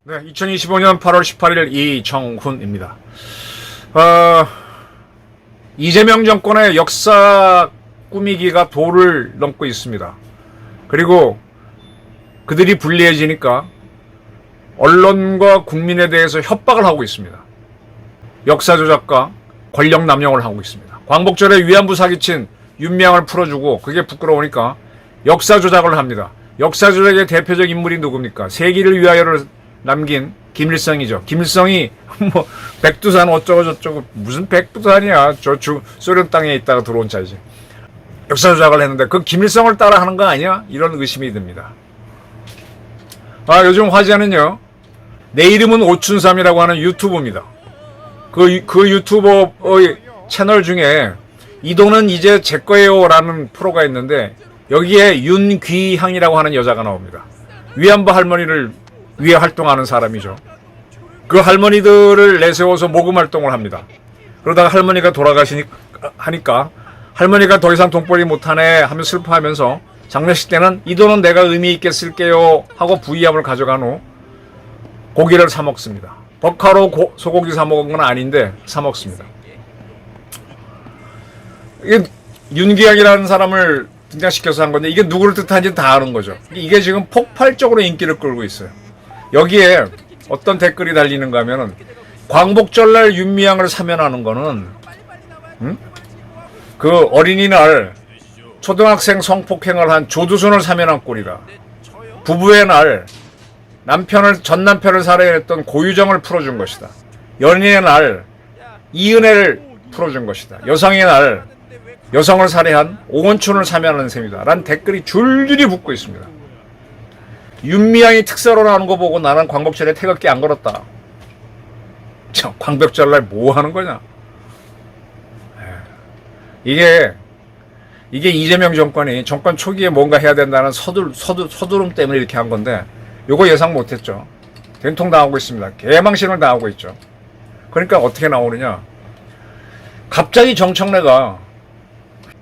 네, 2025년 8월 18일 이정훈입니다. 이재명 정권의 역사 꾸미기가 도를 넘고 있습니다. 그리고 그들이 불리해지니까 언론과 국민에 대해서 협박을 하고 있습니다. 역사 조작과 권력 남용을 하고 있습니다. 광복절에 위안부 사기친 윤미향을 풀어주고 그게 부끄러우니까 역사 조작을 합니다. 역사 조작의 대표적 인물이 누굽니까? 세기를 위하여를 남긴 김일성이죠. 김일성이 뭐 백두산 어쩌고 저쩌고 무슨 백두산이야. 저 소련 땅에 있다가 들어온 자이지. 역사 조작을 했는데 그 김일성을 따라 하는 거 아니야? 이런 의심이 듭니다. 요즘 화제는요. 내 이름은 오춘삼이라고 하는 유튜버입니다. 그 유튜버의 채널 중에 이 돈은 이제 제 거예요 라는 프로가 있는데 여기에 윤귀향이라고 하는 여자가 나옵니다. 위안부 할머니를 위해 활동하는 사람이죠. 그 할머니들을 내세워서 모금 활동을 합니다. 그러다가 할머니가 돌아가시니까 할머니가 더 이상 돈벌이 못하네 하며 슬퍼하면서 장례식 때는 이 돈은 내가 의미 있게 쓸게요 하고 부의함을 가져간 후 고기를 사 먹습니다. 버카로 소고기 사 먹은 건 아닌데 사 먹습니다. 이게 윤기학이라는 사람을 등장시켜서 한 건데 이게 누구를 뜻하는지 다 아는 거죠. 이게 지금 폭발적으로 인기를 끌고 있어요. 여기에 어떤 댓글이 달리는가 하면은 광복절날 윤미향을 사면하는 거는 그 어린이날 초등학생 성폭행을 한 조두순을 사면한 꼴이다. 부부의 날 전 남편을 살해했던 고유정을 풀어준 것이다. 연인의 날 이은혜를 풀어준 것이다. 여성의 날 여성을 살해한 오원춘을 사면하는 셈이다. 라는 댓글이 줄줄이 붙고 있습니다. 윤미향이 특사로 나오는 거 보고 나는 광복절에 태극기 안 걸었다. 참, 광복절날 뭐 하는 거냐? 이게 이재명 정권이 정권 초기에 뭔가 해야 된다는 서두름 때문에 이렇게 한 건데 요거 예상 못했죠. 된통 당하고 있습니다. 개망신을 당하고 있죠. 그러니까 어떻게 나오느냐. 갑자기 정청래가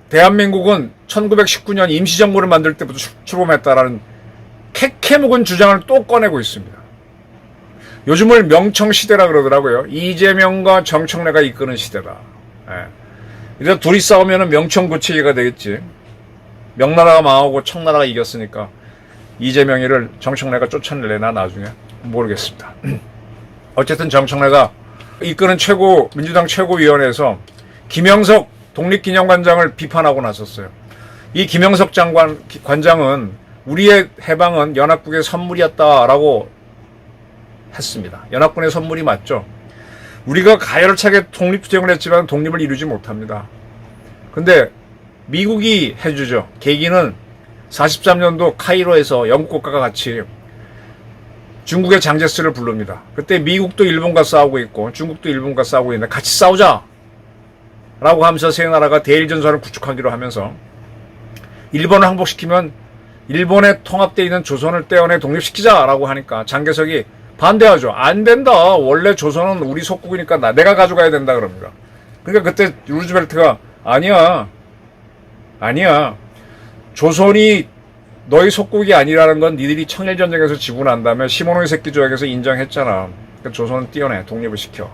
대한민국은 1919년 임시정부를 만들 때부터 출범했다라는 캐캐묵은 주장을 또 꺼내고 있습니다. 요즘을 명청시대라 그러더라고요. 이재명과 정청래가 이끄는 시대다. 이제 둘이 싸우면 명청구치기가 되겠지. 명나라가 망하고 청나라가 이겼으니까 이재명이를 정청래가 쫓아낼래나 나중에 모르겠습니다. 어쨌든 정청래가 이끄는 민주당 최고위원회에서 김영석 독립기념관장을 비판하고 나섰어요. 이 김영석 관장은 우리의 해방은 연합국의 선물이었다라고 했습니다. 연합군의 선물이 맞죠. 우리가 가열차게 독립투쟁을 했지만 독립을 이루지 못합니다. 근데 미국이 해주죠. 계기는 43년도 카이로에서 영국 국가가 같이 중국의 장제스를 부릅니다. 그때 미국도 일본과 싸우고 있고 중국도 일본과 싸우고 있는데 같이 싸우자 라고 하면서 세 나라가 대일전선을 구축하기로 하면서 일본을 항복시키면 일본에 통합되어 있는 조선을 떼어내 독립시키자라고 하니까 장개석이 반대하죠. 안 된다. 원래 조선은 우리 속국이니까 내가 가져가야 된다 그럽니다. 그러니까 그때 루즈벨트가 아니야. 조선이 너희 속국이 아니라는 건 니들이 청일전쟁에서 지고 난 다음에 시모노이 새끼 조약에서 인정했잖아. 그러니까 조선은 띄어내. 독립을 시켜.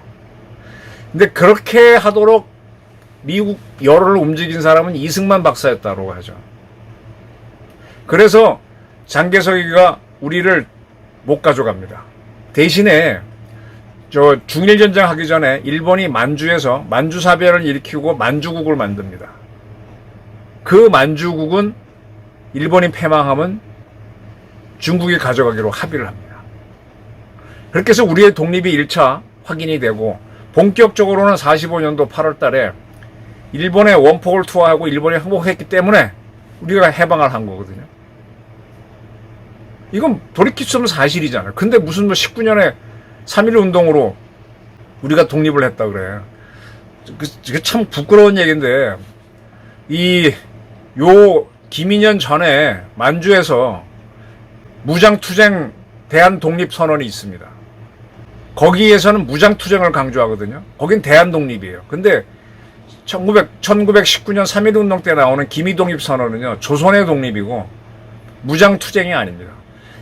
근데 그렇게 하도록 미국 여론을 움직인 사람은 이승만 박사였다고 하죠. 그래서 장개석이가 우리를 못 가져갑니다. 대신에 중일전쟁 하기 전에 일본이 만주에서 만주사변을 일으키고 만주국을 만듭니다. 그 만주국은 일본이 패망하면 중국이 가져가기로 합의를 합니다. 그렇게 해서 우리의 독립이 1차 확인이 되고 본격적으로는 45년도 8월 달에 일본의 원폭을 투하하고 일본이 항복했기 때문에 우리가 해방을 한 거거든요. 이건 돌이킬 수 없는 사실이잖아요. 근데 무슨 19년에 3.1 운동으로 우리가 독립을 했다 그래. 그게 참 부끄러운 얘기인데 기민년 전에 만주에서 무장투쟁 대한독립선언이 있습니다. 거기에서는 무장투쟁을 강조하거든요. 거긴 대한독립이에요. 근데 1919년 3.1운동 때 나오는 기미독립선언은요, 조선의 독립이고 무장투쟁이 아닙니다.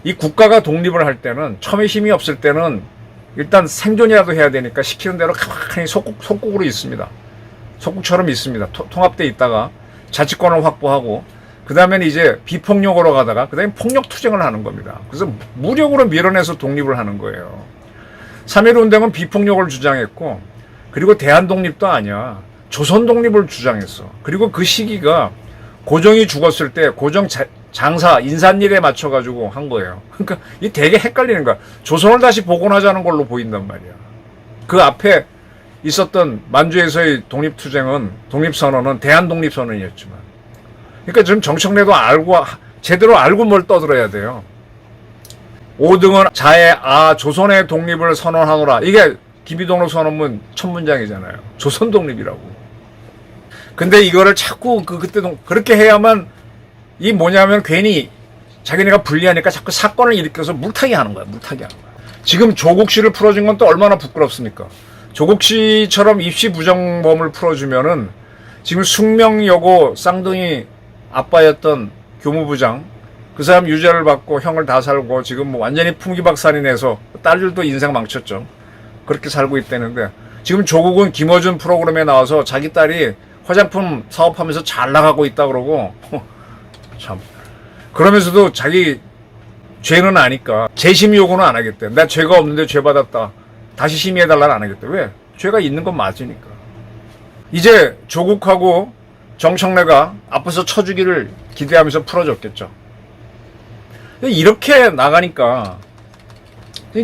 이 국가가 독립을 할 때는, 처음에 힘이 없을 때는 일단 생존이라도 해야 되니까 시키는 대로 가만히 속국으로 있습니다. 속국처럼 있습니다. 통합돼 있다가 자치권을 확보하고, 그 다음에는 이제 비폭력으로 가다가, 그 다음에 폭력투쟁을 하는 겁니다. 그래서 무력으로 밀어내서 독립을 하는 거예요. 3.1운동은 비폭력을 주장했고, 그리고 대한독립도 아니야. 조선독립을 주장했어. 그리고 그 시기가 고종이 죽었을 때 고종 장사, 인산일에 맞춰가지고 한 거예요. 그러니까 이 되게 헷갈리는 거야. 조선을 다시 복원하자는 걸로 보인단 말이야. 그 앞에 있었던 만주에서의 독립선언은 대한독립선언이었지만. 그러니까 지금 정청래도 제대로 알고 뭘 떠들어야 돼요. 5등은 자의 조선의 독립을 선언하노라. 이게 기미독립 선언문 첫 문장이잖아요. 조선 독립이라고. 근데 이거를 자꾸 그렇게 해야만 괜히 자기네가 불리하니까 자꾸 사건을 일으켜서 물타기 하는 거야. 지금 조국 씨를 풀어준 건 또 얼마나 부끄럽습니까? 조국 씨처럼 입시 부정범을 풀어주면은 지금 숙명여고 쌍둥이 아빠였던 교무부장, 그 사람 유죄를 받고 형을 다 살고 지금 뭐 완전히 풍기박산이 내서 딸들도 인생 망쳤죠. 그렇게 살고 있다는데, 지금 조국은 김어준 프로그램에 나와서 자기 딸이 화장품 사업하면서 잘 나가고 있다 그러고, 참. 그러면서도 자기 죄는 아니까 재심 요구는 안 하겠대. 나 죄가 없는데 죄 받았다, 다시 심의해달라는 안 하겠대. 왜? 죄가 있는 건 맞으니까. 이제 조국하고 정청래가 앞에서 쳐주기를 기대하면서 풀어줬겠죠. 이렇게 나가니까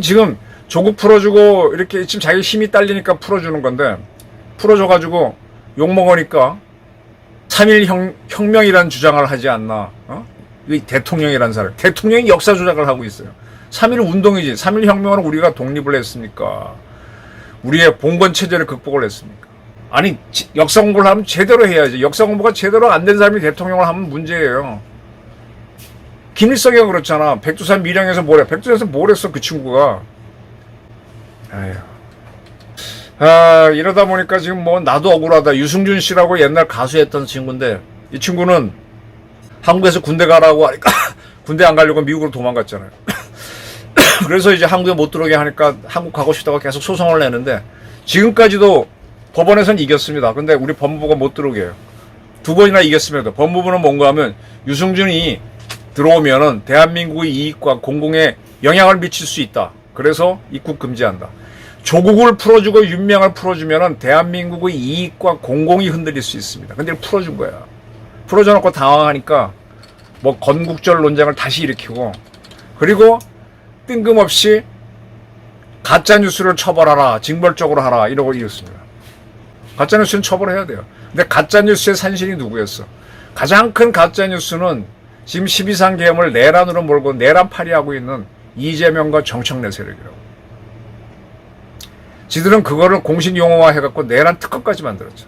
지금 조국 풀어주고 이렇게 지금 자기 힘이 딸리니까 풀어주는 건데, 풀어줘가지고 욕먹으니까 3.1 혁명이라는 주장을 하지 않나. 이 대통령이라는 사람, 대통령이 역사 조작을 하고 있어요. 3.1 운동이지. 3.1 혁명은 우리가 독립을 했습니까? 우리의 봉건 체제를 극복을 했습니까? 아니, 역사 공부를 하면 제대로 해야지. 역사 공부가 제대로 안 된 사람이 대통령을 하면 문제예요. 김일성이 그렇잖아. 백두산 밀양에서 뭘 해? 백두산에서 뭘 했어, 그 친구가. 아휴. 이러다 보니까 지금 뭐 나도 억울하다. 유승준 씨라고 옛날 가수했던 친구인데, 이 친구는 한국에서 군대 가라고 하니까 군대 안 가려고 미국으로 도망갔잖아요. 그래서 이제 한국에 못 들어오게 하니까 한국 가고 싶다고 계속 소송을 내는데, 지금까지도 법원에서는 이겼습니다. 근데 우리 법무부가 못 들어오게 해요. 2번이나 이겼습니다. 법무부는 뭔가 하면 유승준이 들어오면은 대한민국의 이익과 공공에 영향을 미칠 수 있다. 그래서 입국 금지한다. 조국을 풀어주고 윤명을 풀어주면은 대한민국의 이익과 공공이 흔들릴 수 있습니다. 근데 풀어준 거야. 풀어줘놓고 당황하니까 뭐 건국절 논쟁을 다시 일으키고, 그리고 뜬금없이 가짜뉴스를 처벌하라, 징벌적으로 하라 이러고 이랬습니다. 가짜뉴스는 처벌해야 돼요. 근데 가짜뉴스의 산신이 누구였어? 가장 큰 가짜뉴스는 지금 12.3 계엄을 내란으로 몰고 내란파리하고 있는 이재명과 정청래 세력이라고. 지들은 그거를 공식 용어화 해갖고 내란 특검까지 만들었죠.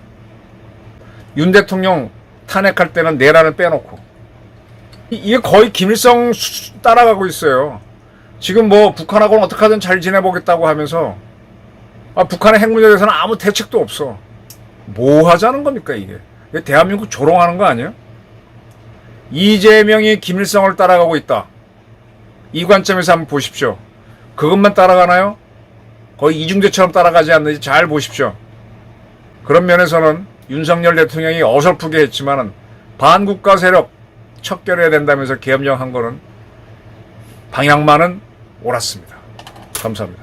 윤 대통령 탄핵할 때는 내란을 빼놓고. 이게 거의 김일성 따라가고 있어요. 지금 뭐 북한하고는 어떻게든 잘 지내보겠다고 하면서 북한의 핵 문제에 대해서는 아무 대책도 없어. 뭐 하자는 겁니까 이게? 대한민국 조롱하는 거 아니에요? 이재명이 김일성을 따라가고 있다. 이 관점에서 한번 보십시오. 그것만 따라가나요? 거의 이중대처럼 따라가지 않는지 잘 보십시오. 그런 면에서는 윤석열 대통령이 어설프게 했지만은 반국가 세력 척결해야 된다면서 계엄령 한 거는 방향만은 옳았습니다. 감사합니다.